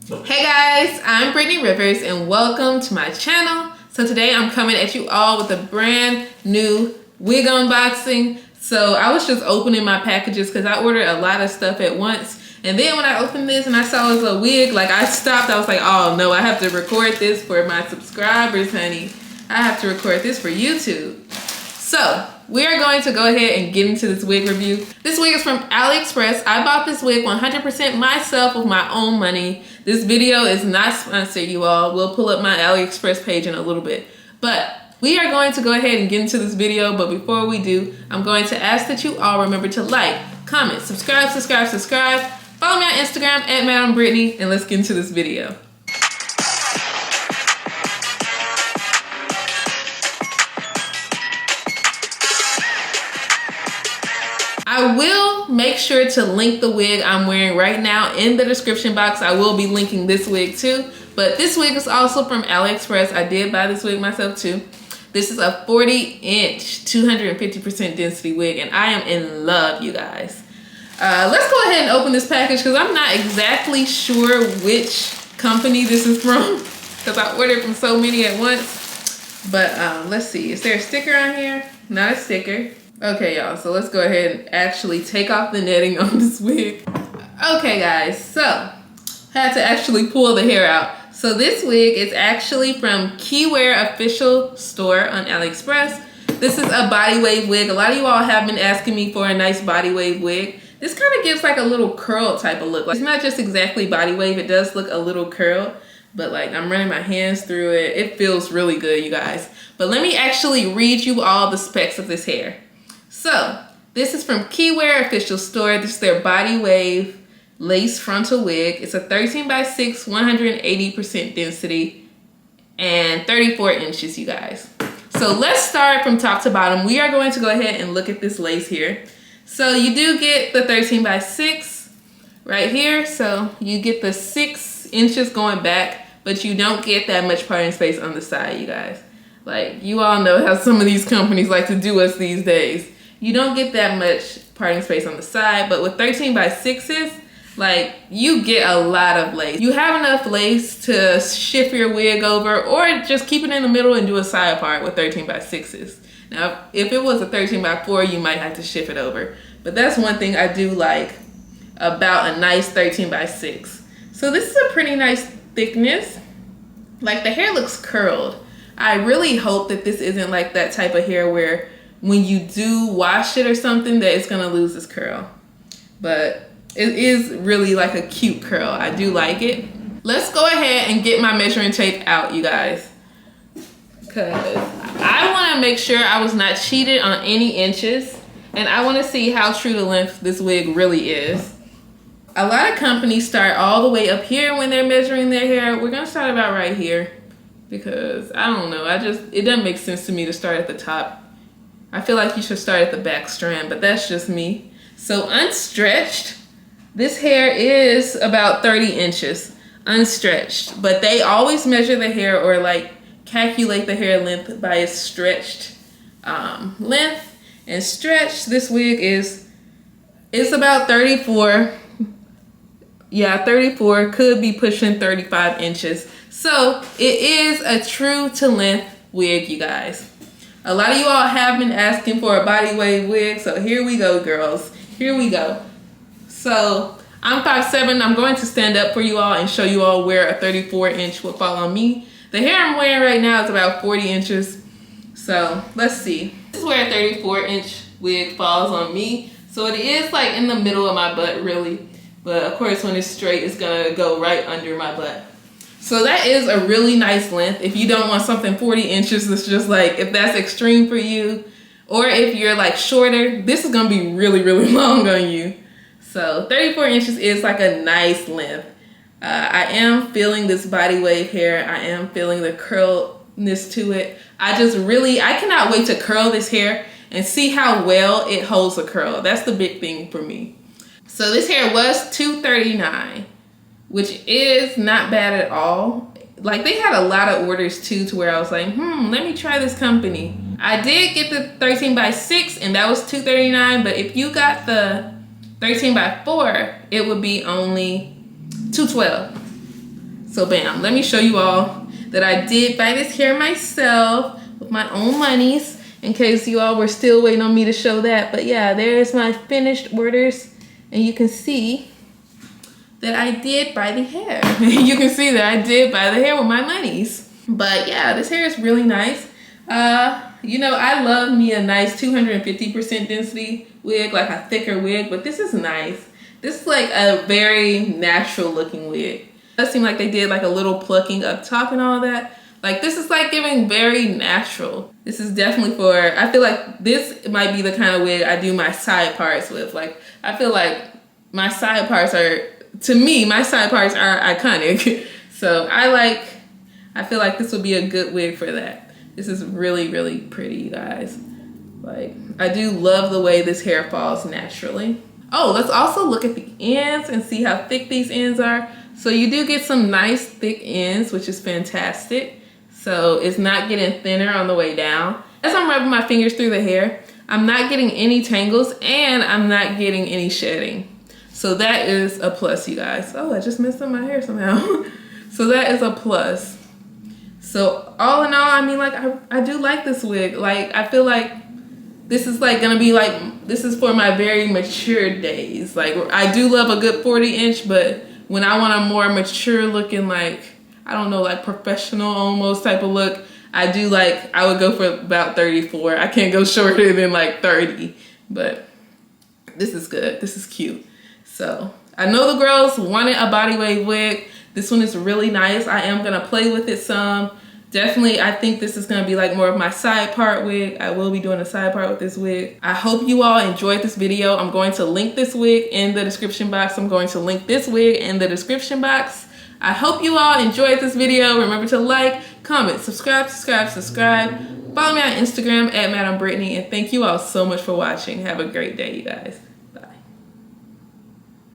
Hey guys, I'm Brittany Rivers and welcome to my channel. So today I'm coming at you all with a brand new wig unboxing. So I was just opening my packages because I ordered a lot of stuff at once. And then when I opened this and I saw it was a wig, like I stopped. I was like, oh no, I have to record this for my subscribers, honey. I have to record this for YouTube. So we are going to go ahead and get into this wig review. This wig is from AliExpress. I bought this wig 100% myself with my own money. This video is not sponsored, you all. We'll pull up my AliExpress page in a little bit. But we are going to go ahead and get into this video. But before we do, I'm going to ask that you all remember to like, comment, subscribe. Follow me on Instagram at Madam Brittany, and let's get into this video. I will make sure to link the wig I'm wearing right now in the description box. I will be linking this wig too, but this wig is also from AliExpress. I did buy this wig myself too. This is a 40-inch, 250% density wig, and I am in love, you guys. Let's go ahead and open this package because I'm not exactly sure which company this is from because I ordered from so many at once. But let's see, is there a sticker on here? Not a sticker. Okay, y'all, so let's go ahead and actually take off the netting on this wig. Okay, guys, so had to actually pull the hair out. So this wig is actually from KEYWEAR official store on AliExpress. This is a body wave wig. A lot of you all have been asking me for a nice body wave wig. This kind of gives like a little curl type of look. Like, it's not just exactly body wave. It does look a little curl, but like I'm running my hands through it. It feels really good, you guys. But let me actually read you all the specs of this hair. So this is from KEYWEAR official store. This is their body wave lace frontal wig. It's a 13x6, 180% density, and 34 inches, you guys. So let's start from top to bottom. We are going to go ahead and look at this lace here. So you do get the 13x6 right here. So you get the 6 inches going back, but you don't get that much parting space on the side, you guys. Like, you all know how some of these companies like to do us these days. You don't get that much parting space on the side, but with 13x6s, like, you get a lot of lace. You have enough lace to shift your wig over or just keep it in the middle and do a side part with 13x6s. Now, if it was a 13x4, you might have to shift it over. But that's one thing I do like about a nice 13x6. So this is a pretty nice thickness. Like, the hair looks curled. I really hope that this isn't like that type of hair where when you do wash it or something that it's gonna lose its curl. But it is really like a cute curl. I do like it. Let's go ahead and get my measuring tape out, you guys. Cause I wanna make sure I was not cheated on any inches, and I wanna see how true to length this wig really is. A lot of companies start all the way up here when they're measuring their hair. We're gonna start about right here because I don't know, it doesn't make sense to me to start at the top. I feel like you should start at the back strand, but that's just me. So unstretched, this hair is about 30 inches unstretched, but they always measure the hair or like calculate the hair length by its stretched length. And stretched, this wig it's about 34. Yeah, 34, could be pushing 35 inches. So it is a true to length wig, you guys. A lot of you all have been asking for a body wave wig, so here we go, girls. Here we go. So I'm 5'7". I'm going to stand up for you all and show you all where a 34-inch will fall on me. The hair I'm wearing right now is about 40 inches. So let's see. This is where a 34-inch wig falls on me. So it is like in the middle of my butt, really. But of course, when it's straight, it's gonna go right under my butt. So that is a really nice length. If you don't want something 40 inches, it's just like, if that's extreme for you, or if you're like shorter, this is gonna be really, really long on you. So 34 inches is like a nice length. I am feeling this body wave hair. I am feeling the curlness to it. I cannot wait to curl this hair and see how well it holds a curl. That's the big thing for me. So this hair was $239, which is not bad at all. Like, they had a lot of orders too, to where I was like, let me try this company. I did get the 13x6 and that was $239, but if you got the 13x4, it would be only $212. So bam, let me show you all that I did buy this hair myself with my own monies, in case you all were still waiting on me to show that. But yeah, there's my finished orders, and you can see that I did buy the hair. You can see that I did buy the hair with my monies. But yeah, this hair is really nice. You know, I love me a nice 250% density wig, like a thicker wig, but this is nice. This is like a very natural looking wig. It does seem like they did like a little plucking up top and all that. Like this is like giving very natural. This is definitely for, I feel like this might be the kind of wig I do my side parts with. Like I feel like my side parts are, to me, my side parts are iconic. So I feel like this would be a good wig for that. This is really, really pretty, you guys. Like, I do love the way this hair falls naturally. Oh, let's also look at the ends and see how thick these ends are. So you do get some nice thick ends, which is fantastic. So it's not getting thinner on the way down. As I'm rubbing my fingers through the hair, I'm not getting any tangles and I'm not getting any shedding. So that is a plus, you guys. Oh, I just messed up my hair somehow. So that is a plus. So all in all, I mean, like, I do like this wig. Like, I feel like this is like gonna be like, this is for my very mature days. Like, I do love a good 40-inch, but when I want a more mature looking, like, I don't know, like professional almost type of look, I do like, I would go for about 34. I can't go shorter than like 30, but this is good. This is cute. So I know the girls wanted a body wave wig. This one is really nice. I am gonna play with it some. Definitely, I think this is gonna be like more of my side part wig. I will be doing a side part with this wig. I hope you all enjoyed this video. I'm going to link this wig in the description box. I'm going to link this wig in the description box. I hope you all enjoyed this video. Remember to like, comment, subscribe. Follow me on Instagram at Madam Brittany, and thank you all so much for watching. Have a great day, you guys.